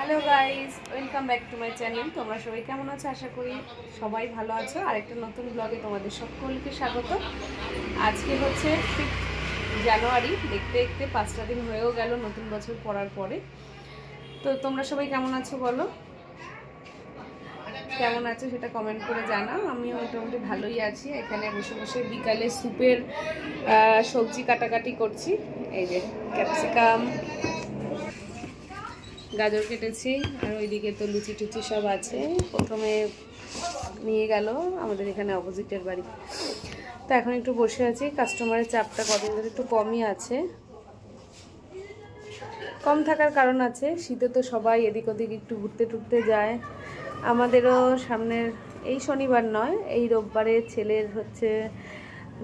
Hello guys, welcome back to my channel. তোমরা সবাই কেমন আছো? আশা করি সবাই ভালো আছো। আরেকটা নতুন ব্লগে তোমাদের সকলকে স্বাগত। আজকে হচ্ছে 5 জানুয়ারি। দেখতে দেখতে 5টা দিন হয়েও গেল নতুন বছর পড়ার পরে। তো তোমরা সবাই কেমন আছো বলো, কেমন আছো সেটা কমেন্ট করে জানাও। আমিও মোটামুটি ভালোই আছি। এখানে বসে বসে বিকালে স্যুপের সবজি কাটাকাটি করছি। এই যে ক্যাপসিকাম, গাজর কেটেছি, আর ওইদিকে তো লুচি টুচি সব আছে। প্রথমে নিয়ে গেল আমাদের এখানে অপোজিটের বাড়ি। তো এখন একটু বসে আছি। কাস্টমারের চাপটা কদিন ধরে একটু কমই আছে। কম থাকার কারণ আছে, শীতে তো সবাই এদিক ওদিক একটু ঘুরতে টুরতে যায়। আমাদেরও সামনের এই শনিবার নয়, এই রোববারে ছেলের হচ্ছে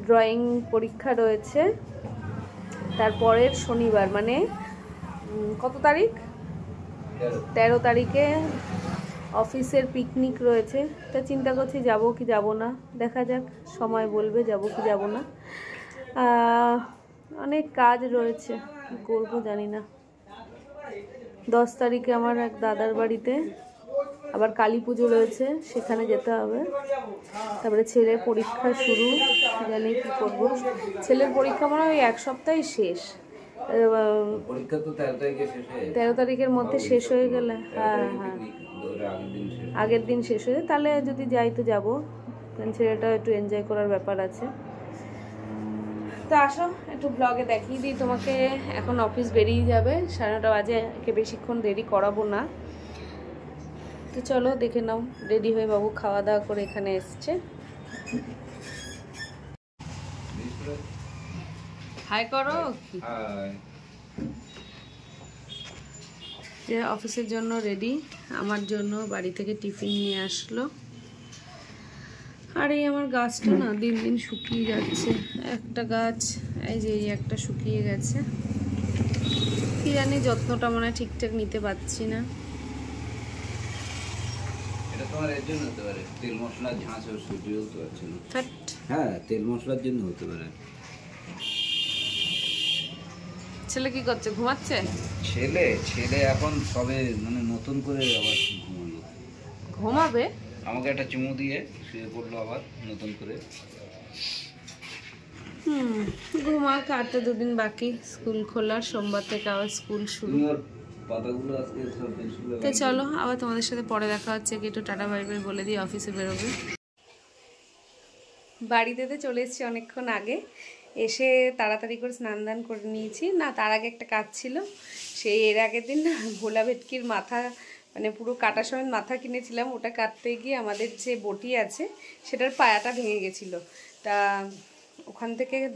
ড্রয়িং পরীক্ষা রয়েছে। তারপরের শনিবার মানে কত তারিখ, 13 তারিখে অফিসের পিকনিক রয়েছে। তা চিন্তা করছি যাব কি যাব না, দেখা যাক, সময় বলবে যাব কি যাব না। অনেক কাজ রয়েছে, কি করবো জানি না। 10 তারিখে আমার এক দাদার বাড়িতে আবার কালী পুজো রয়েছে, সেখানে যেতে হবে। তারপরে ছেলের পরীক্ষা শুরু, জানি কি করবো। ছেলের পরীক্ষা মনে হয় এক সপ্তাহে শেষ। পরীক্ষা তো 13 তারিখের মধ্যে শেষ হয়ে গেলে, হ্যাঁ হ্যাঁ, আগের দিন শেষ হয়ে, তাহলে যদি যাই তো যাবো, কারণ ছেলেটা একটু এনজয় করার ব্যাপার আছে। তো আসো একটু ব্লগে দেখিয়ে দিই তোমাকে। এখন অফিস বেরিয়ে যাবে, 9:30 বাজে, একে বেশিক্ষণ দেরি করাবো না। তো চলো দেখে নাও। রেডি হয়ে বাবু খাওয়া দাওয়া করে এখানে এসছে। হাই করো। যে অফিসের জন্য রেডি, আমার জন্য বাড়ি থেকে টিফিন নিয়ে আসলো। আর এই আমার গাছটা না দিন দিন শুকিয়ে যাচ্ছে। একটা গাছ এই যে এই একটা শুকিয়ে গেছে, কি জানি যত্নটা মনে হয় ঠিকঠাক নিতে পারছি না। এটা তোমার এর জন্য হতে পারে, তেল মশলার ঝাঁঝ সহ্য করতে পারছে না। হ্যাঁ, তেল মশলার জন্য হতে পারে। ছেলে কি করছে, ঘুমাচ্ছে? ছেলে এখন সবে মানে নতুন করে আবার ঘুমালো। ঘুমাবে? আমাকে একটা চুমু দিয়ে শুয়ে পড়লো আবার নতুন করে। ঘুমাক, আর তো 2 দিন বাকি স্কুল খোলার। সোমবার থেকে আবার স্কুল শুরু। তো চলো আবার তোমাদের সাথে পরে দেখা হচ্ছে। কি একটু টাটা বাই বাই বলে দিই, অফিসে বেরোবে। বাড়িতে তো চলে এসেছি অনেকক্ষণ আগে। এসে তাড়াতাড়ি করে স্নান দান করে নিয়েছি। না, তার আগে একটা কাজ ছিল। সেই এর আগের দিন না ভোলা ভেটকির মাথা, মানে পুরো কাটা সমেত মাথা কিনেছিলাম। ওটা কাটতে গিয়ে আমাদের যে বটি আছে সেটার পায়াটা ভেঙে গেছিলো। তা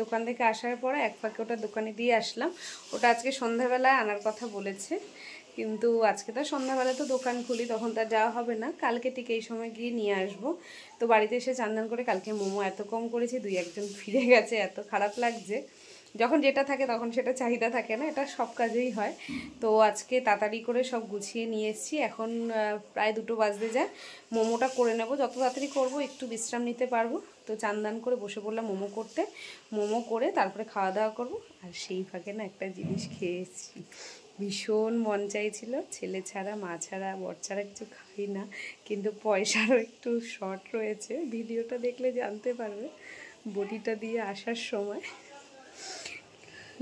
দোকান থেকে আসার পরে এক ফাঁকে ওটা দোকানে দিয়ে আসলাম। ওটা আজকে সন্ধ্যাবেলায় আনার কথা বলেছে, কিন্তু আজকে তো সন্ধ্যাবেলা তো দোকান খুলি, তখন তার যাওয়া হবে না। কালকে ঠিক এই সময় গিয়ে নিয়ে আসবো। তো বাড়িতে এসে চান্দান করে, কালকে মোমো এত কম করেছি, 2-1 জন ফিরে গেছে, এত খারাপ লাগছে। যখন যেটা থাকে তখন সেটা চাহিদা থাকে না, এটা সব কাজেই হয়। তো আজকে তাড়াতাড়ি করে সব গুছিয়ে নিয়ে এসেছি। এখন প্রায় 2টো বাজতে যায়। মোমোটা করে নেব, যত তাড়াতাড়ি করবো একটু বিশ্রাম নিতে পারবো। তো চান্দান করে বসে পড়লাম মোমো করতে। মোমো করে তারপরে খাওয়া দাওয়া করবো। আর সেই ফাঁকে না একটা জিনিস খেয়েছি, ভীষণ মন চাইছিল। ছেলে ছাড়া, মা ছাড়া, বর ছাড়া কিছু খাই না, কিন্তু পয়সারও একটু শর্ট রয়েছে। ভিডিওটা দেখলে জানতে পারবে। বটিটা দিয়ে আসার সময়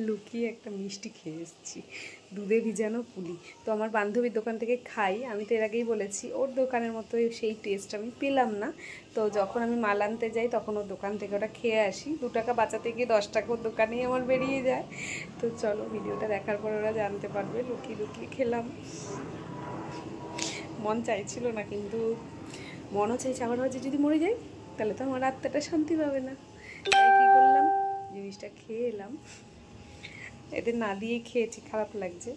লুকিয়ে একটা মিষ্টি খেয়ে এসেছি, দুধে ভিজানো পুলি। তো আমার বান্ধবীর দোকান থেকে খাই, আমি তো এর আগেই বলেছি, ওর দোকানের মতো সেই টেস্ট আমি পেলাম না। তো যখন আমি মাল আনতে যাই তখন ওর দোকান থেকে ওটা খেয়ে আসি। 2 টাকা বাঁচাতে গিয়ে 10 টাকা ওর দোকানেই আমার বেরিয়ে যায়। তো চলো ভিডিওটা দেখার পর ওরা জানতে পারবে। লুকিয়ে লুকিয়ে খেলাম, মন চাইছিল না, কিন্তু মনও চাইছে। আবার হচ্ছে যদি মরে যাই তাহলে তো আমার আত্মাটা শান্তি পাবে না। তাই কী করলাম, জিনিসটা খেয়ে এলাম। এদের না দিয়ে খেয়েছি, খারাপ লাগছে।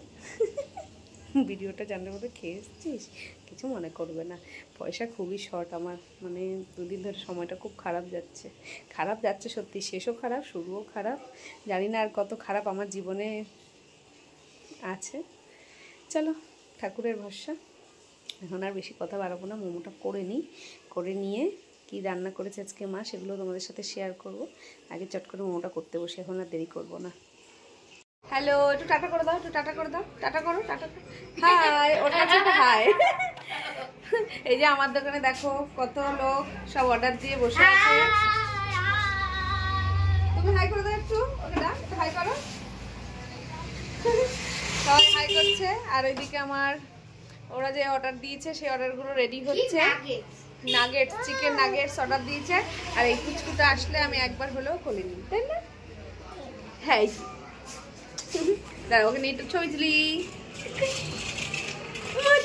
ভিডিওটা জানলে মতো খেয়ে এসেছিস, কিছু মনে করবে না। পয়সা খুবই শর্ট আমার, মানে 2 দিন ধরে সময়টা খুব খারাপ যাচ্ছে সত্যি। শেষও খারাপ, শুরুও খারাপ, জানি না আর কত খারাপ আমার জীবনে আছে। চলো, ঠাকুরের ভরসা। এখন আর বেশি কথা বাড়াবো না, মোমোটা করে নিয়ে কি রান্না করেছে আজকে মা সেগুলো তোমাদের সাথে শেয়ার করব। আগে চট করে মোমোটা করতে বসে, এখন আর দেরি করব না। হ্যালো, একটু টাটা করে দাও, একটু টাটা করে দাও, টাটা করো, টাটা। হাই, ওর কাছে হাই। এই যে আমার দোকানে দেখো কত লোক সব অর্ডার দিয়ে বসে আছে। তুমি হাই করে দাও একটু, ওকে দাও, একটু হাই করো। সবাই হাই করছে। আর ওইদিকে আমার ওরা যে অর্ডার দিয়েছে সেই অর্ডারগুলো রেডি হচ্ছে। নাগেটস, চিকেন নাগেটস অর্ডার দিয়েছে। আর এই কুচকুটা আসলে আমি একবার হলেও খুলিনি, তাই না? হ্যাঁ, দাঁড়া, ওকে নিয়ে একটু ছবি তুলি।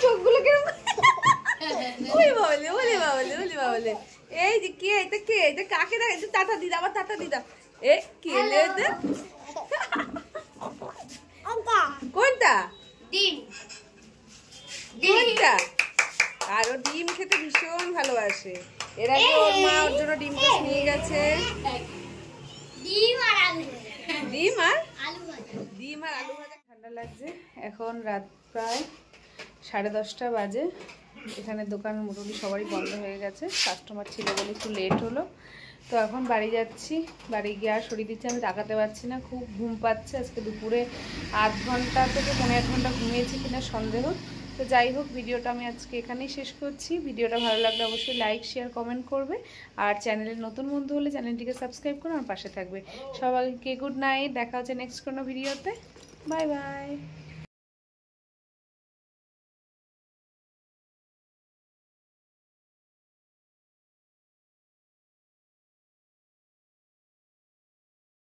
চোখগুলো কেমন, ওলে বাবলে, ওলে বাবলে, ওলে বাবলে। এই যে কে, এটা কে, এটা কাকে দেখা, এটা টাটা দিদা, আবার টাটা দিদা। এ কে লেদে? কোনটা? ডিম। কোনটা? আর ও ডিম খেতে ভীষণ ভালোবাসে। এর আগে ওর মা ওর জন্য ডিম টোস্ট নিয়ে গেছে। ডিম আর আলু। ডিম আর আলু ভাজা। ডিম আর আলু ভাজা। ঠান্ডা লাগছে। এখন রাত প্রায় 10:30 বাজে। এখানে দোকান মোটামুটি সবারই বন্ধ হয়ে গেছে, কাস্টমার ছিল বলে একটু লেট হলো। তো এখন বাড়ি যাচ্ছি। বাড়ি গিয়ে আর শরীর দিচ্ছে, আমি তাকাতে পারছি না, খুব ঘুম পাচ্ছে। আজকে দুপুরে 8 ঘন্টা থেকে 15 ঘন্টা ঘুমিয়েছি কিনা সন্দেহ। তো যাই হোক, ভিডিওটা আমি আজকে এখানেই শেষ করছি। ভিডিওটা ভালো লাগলে অবশ্যই লাইক, শেয়ার, কমেন্ট করবে। আর চ্যানেলের নতুন বন্ধু হলে চ্যানেলটিকে সাবস্ক্রাইব করে আমার পাশে থাকবে। সবাইকে গুড নাইট, দেখা হচ্ছে নেক্সট কোনো ভিডিওতে। Bye bye.